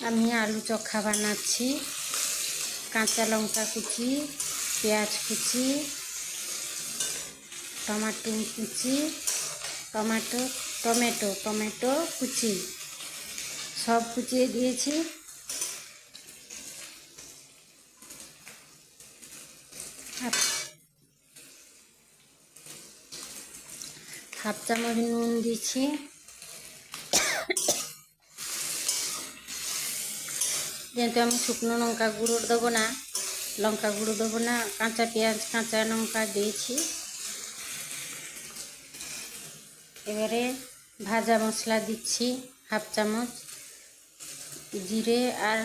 আমি আলু চোখা বানাচ্ছি। কাঁচা লঙ্কা কুচি, পেঁয়াজ কুচি, টমেটো কুচি, টমেটো কুচি সব কুচিয়ে দিয়েছি। হাফ চামচ নুন দিচ্ছি। যেহেতু আমি শুকনো লঙ্কা গুঁড়ো দেবো না, কাঁচা পেঁয়াজ কাঁচা লঙ্কা দিয়েছি। এবারে ভাজা মশলা দিচ্ছি হাফ চামচ, জিরে আর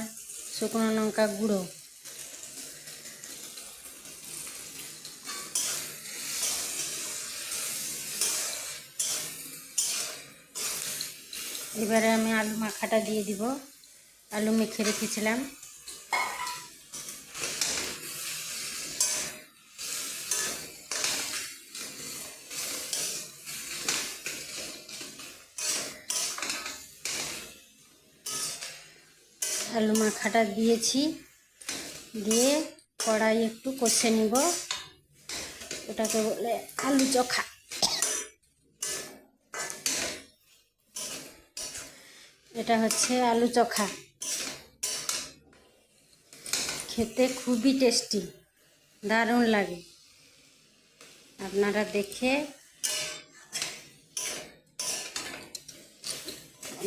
শুকনো লঙ্কা গুঁড়ো। এবারে আমি আলু মাখাটা দিয়ে দিব। আলু মেখে রেখেছিলাম। আলু মাখাটা দিয়েছি, দিয়ে কড়াই একটু কষে নিব। ওটাকে বলে আলু চোখা। এটা হচ্ছে আলু চোখা, খেতে খুবই টেস্টি, দারুণ লাগে। আপনারা দেখে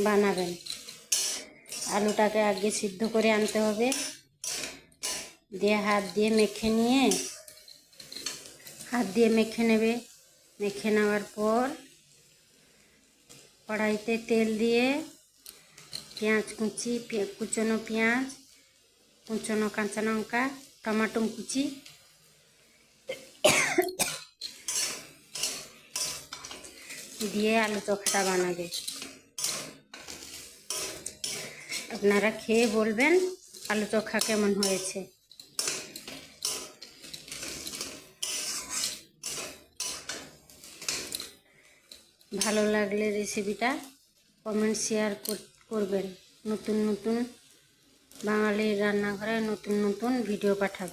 বানাবেন। আলুটাকে আগে সিদ্ধ করে আনতে হবে, দিয়ে হাত দিয়ে মেখে নেবে। মেখে নেওয়ার পর কড়াইতে তেল দিয়ে পেঁয়াজ কুচি, কুচনো পেঁয়াজ, কুচনো কাঁচা লঙ্কা, টমেটো কুচি দিয়ে আলু চোখাটা বানাবে। আপনারা খেয়ে বলবেন আলু চোখা কেমন হয়েছে। ভালো লাগলে রেসিপিটা কমেন্ট শেয়ার করবেন। নতুন নতুন বাঙালির রান্নাঘরে নতুন নতুন ভিডিও পাঠাবো।